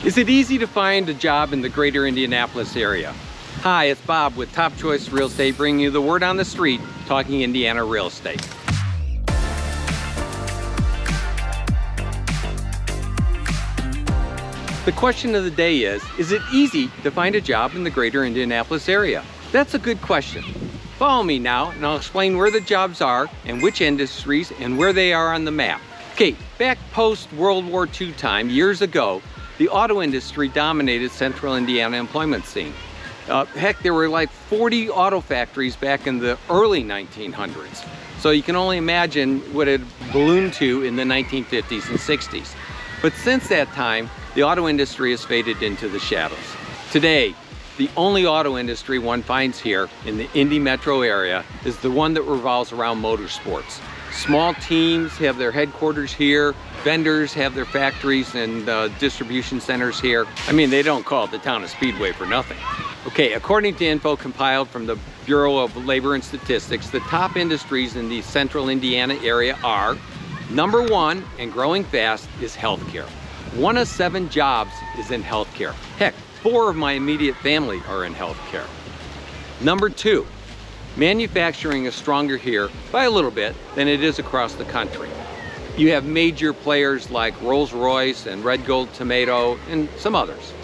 Is it easy to find a job in the greater Indianapolis area? Hi, it's Bob with Top Choice Real Estate, bringing you the word on the street, talking Indiana real estate. The question of the day is it easy to find a job in the greater Indianapolis area? That's a good question. Follow me now and I'll explain where the jobs are and which industries and where they are on the map. Okay, back post World War II time, years ago, the auto industry dominated central Indiana employment scene. Heck, there were like 40 auto factories back in the early 1900s. So you can only imagine what it ballooned to in the 1950s and 60s. But since that time, the auto industry has faded into the shadows. Today, the only auto industry one finds here in the Indy metro area is the one that revolves around motorsports. Small teams have their headquarters here. Vendors have their factories and distribution centers here. I mean, they don't call it the town of Speedway for nothing. Okay, according to info compiled from the Bureau of Labor and Statistics, the top industries in the central Indiana area are, number one, and growing fast, is healthcare. 1 of 7 jobs is in healthcare. Heck, 4 of my immediate family are in healthcare. Number 2, manufacturing is stronger here by a little bit than it is across the country. You have major players like Rolls-Royce and Red Gold Tomato and some others.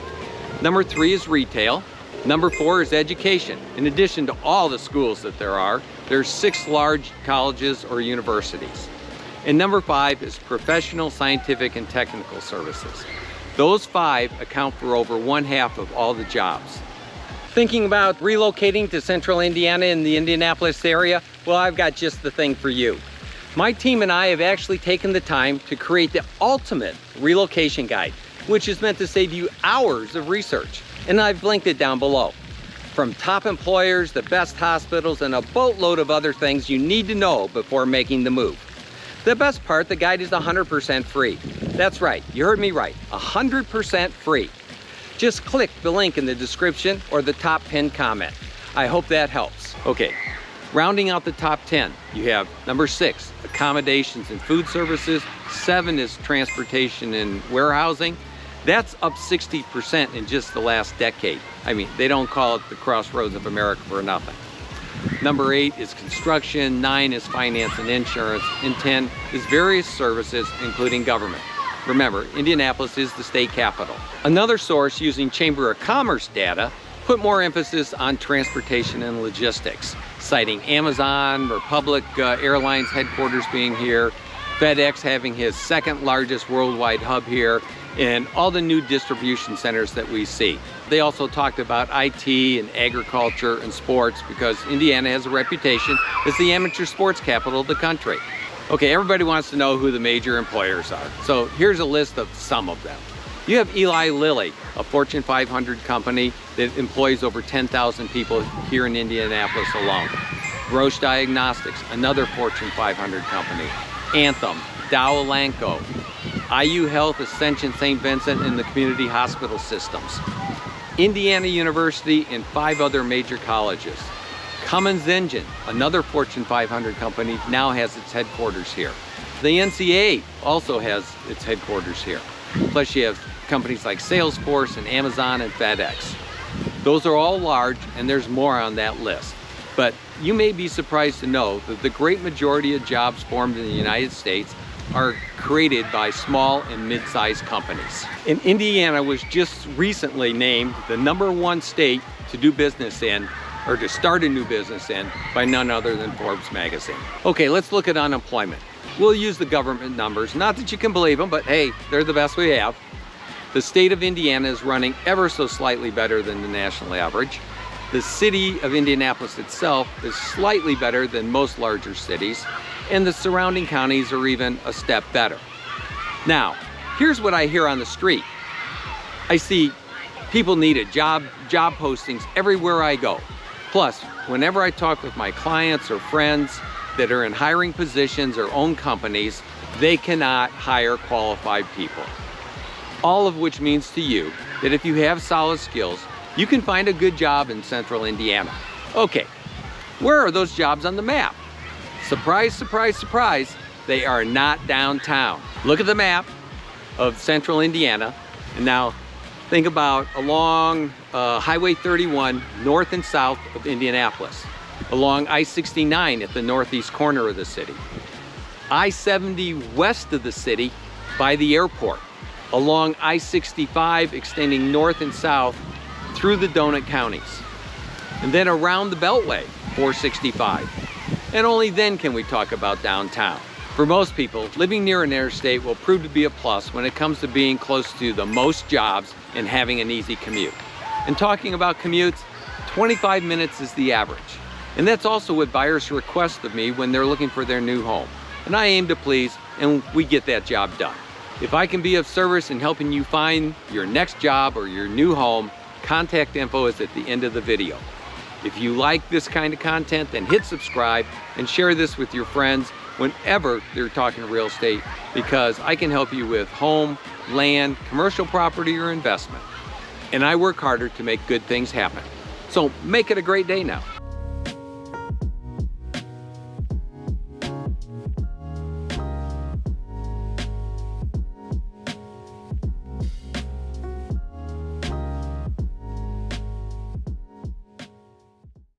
Number 3 is retail. Number 4 is education. In addition to all the schools that there are, there's 6 large colleges or universities. And number 5 is professional, scientific, and technical services. Those 5 account for over 1/2 of all the jobs. Thinking about relocating to central Indiana in the Indianapolis area? Well, I've got just the thing for you. My team and I have actually taken the time to create the ultimate relocation guide, which is meant to save you hours of research. And I've linked it down below. From top employers, the best hospitals, and a boatload of other things you need to know before making the move. The best part, the guide is 100% free. That's right, you heard me right, 100% free. Just click the link in the description or the top pinned comment. I hope that helps. Okay, rounding out the top 10, you have number 6, accommodations and food services. 7 is transportation and warehousing. That's up 60% in just the last decade. I mean, they don't call it the crossroads of America for nothing. Number 8 is construction, 9 is finance and insurance, and 10 is various services, including government. Remember, Indianapolis is the state capital. Another source using Chamber of Commerce data put more emphasis on transportation and logistics, citing Amazon, Republic Airlines headquarters being here, FedEx having his 2nd largest worldwide hub here, and all the new distribution centers that we see. They also talked about IT and agriculture and sports because Indiana has a reputation as the amateur sports capital of the country. Okay, everybody wants to know who the major employers are. So here's a list of some of them. You have Eli Lilly, a Fortune 500 company that employs over 10,000 people here in Indianapolis alone. Roche Diagnostics, another Fortune 500 company. Anthem, Dow Elanco, IU Health, Ascension St. Vincent, and the community hospital systems. Indiana University and 5 other major colleges. Cummins Engine, another Fortune 500 company, now has its headquarters here. The NCAA also has its headquarters here. Plus you have companies like Salesforce and Amazon and FedEx. Those are all large and there's more on that list. But you may be surprised to know that the great majority of jobs formed in the United States are created by small and mid-sized companies. And Indiana was just recently named the #1 state to do business in, or to start a new business in, by none other than Forbes magazine. Okay, let's look at unemployment. We'll use the government numbers, not that you can believe them, but hey, they're the best we have. The state of Indiana is running ever so slightly better than the national average. The city of Indianapolis itself is slightly better than most larger cities, and the surrounding counties are even a step better. Now, here's what I hear on the street. I see people need a job postings everywhere I go. Plus, whenever I talk with my clients or friends that are in hiring positions or own companies, they cannot hire qualified people. All of which means to you that if you have solid skills, you can find a good job in central Indiana. Okay, where are those jobs on the map? Surprise, surprise, surprise, they are not downtown. Look at the map of central Indiana, and now Think about along Highway 31 north and south of Indianapolis, along I-69 at the northeast corner of the city, I-70 west of the city by the airport, along I-65 extending north and south through the donut counties, and then around the Beltway 465. And only then can we talk about downtown. For most people, living near an interstate will prove to be a plus when it comes to being close to the most jobs and having an easy commute. And talking about commutes, 25 minutes is the average. And that's also what buyers request of me when they're looking for their new home. And I aim to please, and we get that job done. If I can be of service in helping you find your next job or your new home, contact info is at the end of the video. If you like this kind of content, then hit subscribe and share this with your friends whenever they're talking real estate, because I can help you with home, land, commercial property, or investment. And I work harder to make good things happen. So make it a great day now.